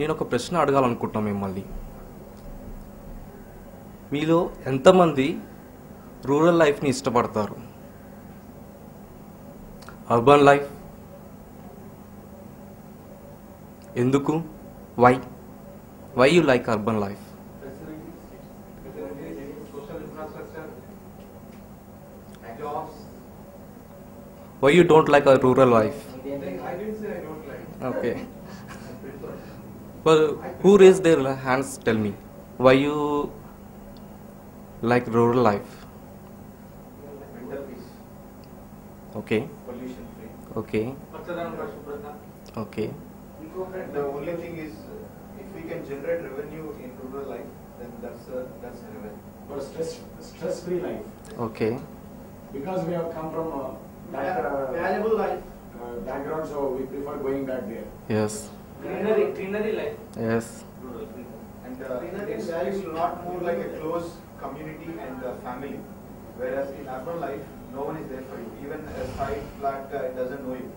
నేను ఒక ప్రశ్న అడగాలనుకుంటున్నాను మిమ్మల్ని. మీలో ఎంతమంది రూరల్ లైఫ్ని ఇష్టపడతారు? అర్బన్ లైఫ్ ఎందుకు? Why you like urban life? Why you don't like a rural life? I didn't say I don't like. Okay. Well, who raised their hands? Tell me. Why you like rural life? Mental peace, Okay. pollution free. Okay. Okay. And the only thing is, if we can generate revenue in rural life, then that's revenue. For stress-free life. Okay. Because we have come from that Valuable life. background, so we prefer going back there. Yes. Greenery life. Yes. And its values will not move like a close community and family. Whereas in urban life, no one is there for you. Even a side flat guy doesn't know you.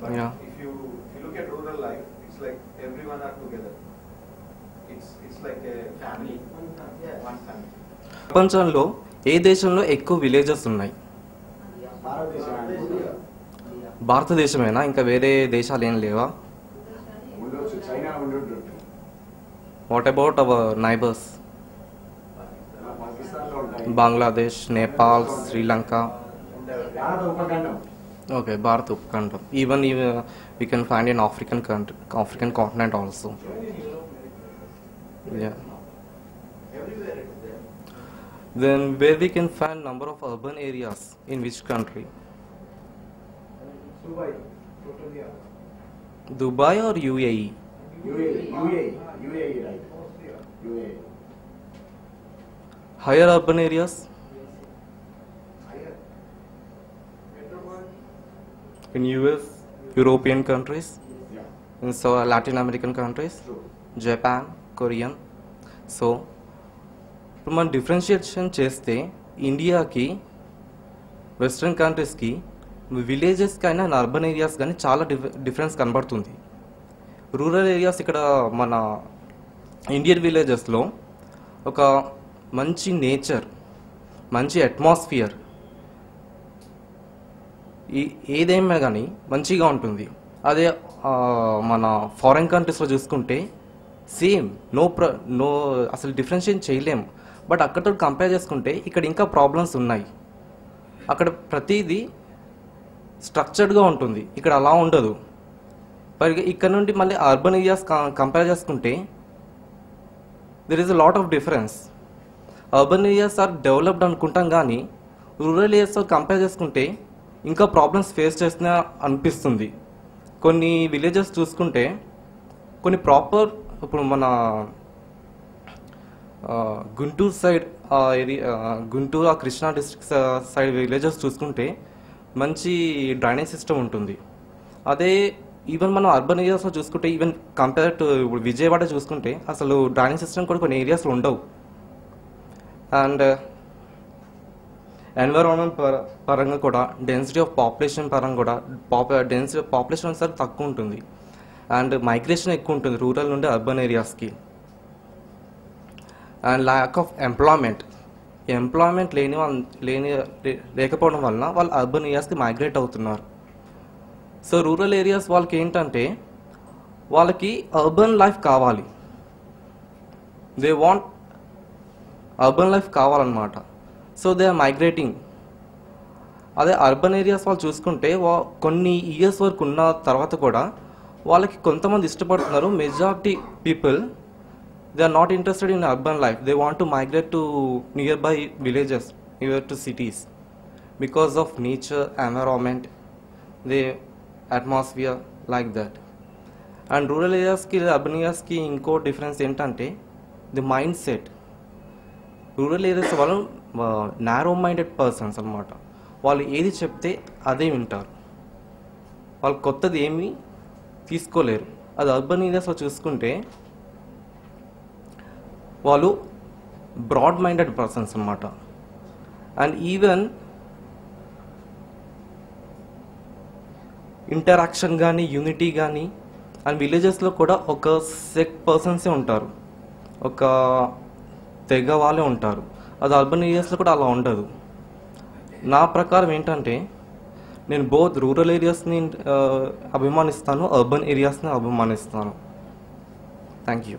But Yeah. if you look at rural life, it's like everyone are together. It's like a family. One family. ప్రపంచంలో ఏ దేశంలో ఎక్కువ villages ఉన్నాయి? భారతదేశమేనా? ఇంకా వేరే దేశాలు ఏం లేవా? ఉండొచ్చు, చైనా ఉండొచ్చు, వాట్ అబౌట్ అవర్ నైబర్స్? పాకిస్తాన్లో ఉంటాయి, బంగ్లాదేశ్, నేపాల్, శ్రీలంక. భారత ఉపఖండం. Okay, Bharat Upkhandam. Even we can find in African continent also. Yeah. Everywhere it is there. Then where we can find number of urban areas in which country? Dubai, totally. Dubai or UAE? UAE, right? UAE. Higher urban areas? Higher. Metropolitan. In US, European countries, Yeah, in so Latin American countries, true. Japan, Korean. So ఇప్పుడు మనం differentiation చేస్తే ఇండియాకి, western కంట్రీస్కి, విలేజెస్కి అయినా urban areas కానీ చాలా difference కనబడుతుంది. Rural areas ఇక్కడ మన ఇండియన్ విలేజెస్లో ఒక మంచి నేచర్, మంచి అట్మాస్ఫియర్, ఏదేమైనా కానీ మంచిగా ఉంటుంది. అదే మన ఫారెన్ కంట్రీస్లో చూసుకుంటే సేమ్ నో అసలు డిఫరెన్షియేట్ చేయలేం. బట్ అక్కడతో కంపేర్ చేసుకుంటే ఇక్కడ ఇంకా ప్రాబ్లమ్స్ ఉన్నాయి. అక్కడ ప్రతిదీ స్ట్రక్చర్డ్గా ఉంటుంది, ఇక్కడ అలా ఉండదు. ఇక్కడ నుండి మళ్ళీ అర్బన్ ఏరియాస్ కంపేర్ చేసుకుంటే there is a lot of difference. Urban areas are developed అనుకుంటాం, కానీ రూరల్ ఏరియాస్తో కంపేర్ చేసుకుంటే ఇంకా ప్రాబ్లమ్స్ ఫేస్ చేస్తున్నా అనిపిస్తుంది. కొన్ని విలేజెస్ చూసుకుంటే కొన్ని ప్రాపర్, ఇప్పుడు మన Guntur side area, Guntur Krishna district side villages చూసుకుంటే మంచి డ్రైనేజ్ సిస్టమ్ ఉంటుంది. అదే ఈవెన్ మనం అర్బన్ ఏరియాస్లో చూసుకుంటే, ఈవెన్ కంపేర్ టు ఇప్పుడు విజయవాడ చూసుకుంటే అసలు డ్రైనేజ్ సిస్టమ్ కూడా కొన్ని ఏరియాస్లో ఉండవు. అండ్ ఎన్విరాన్మెంట్ పరంగా కూడా, డెన్సిటీ ఆఫ్ పాపులేషన్ పరంగా కూడా డెన్సిటీ ఆఫ్ పాపులేషన్ ఒకసారి తక్కువ ఉంటుంది. అండ్ మైగ్రేషన్ ఎక్కువ ఉంటుంది రూరల్ నుండి అర్బన్ ఏరియాస్కి. అండ్ ల్యాక్ ఆఫ్ ఎంప్లాయ్మెంట్ లేకపోవడం వలన వాళ్ళు అర్బన్ ఏరియాస్కి మైగ్రేట్ అవుతున్నారు. సో రూరల్ ఏరియాస్ వాళ్ళకి ఏంటంటే, వాళ్ళకి అర్బన్ లైఫ్ కావాలి, దే వాంట్ అర్బన్ లైఫ్ కావాలన్నమాట. So they are migrating. అదే అర్బన్ ఏరియాస్ వాళ్ళు చూసుకుంటే కొన్ని ఇయర్స్ వరకు ఉన్న తర్వాత కూడా వాళ్ళకి కొంతమంది ఇష్టపడుతున్నారు. Majority people they are not interested in urban life. They want to migrate to nearby villages, near to cities, because of nature, environment, the atmosphere like that. And rural ఏరియాస్కి, urban ఏరియాస్కి ఇంకో difference ఏంటంటే the mindset. Rural areas వాళ్ళు narrow minded persons అనమాట. వాళ్ళు ఏది చెప్తే అదే వింటారు, వాళ్ళు కొత్తది ఏమీ తీసుకోలేరు. అది అర్బన్ ఏరియాస్లో చూసుకుంటే వాళ్ళు బ్రాడ్ మైండెడ్ పర్సన్స్ అనమాట. అండ్ ఈవెన్ ఇంటరాక్షన్ కానీ, యూనిటీ కానీ, అండ్ విలేజెస్లో కూడా ఒక సెట్ పర్సన్సే ఉంటారు, ఒక తెగ వాళ్ళే ఉంటారు. అది అర్బన్ ఏరియాస్లో కూడా అలా ఉండదు. నా ప్రకారం ఏంటంటే నేను బోత్ రూరల్ ఏరియాస్ని అభిమానిస్తాను, అర్బన్ ఏరియాస్ని అభిమానిస్తాను. Thank you.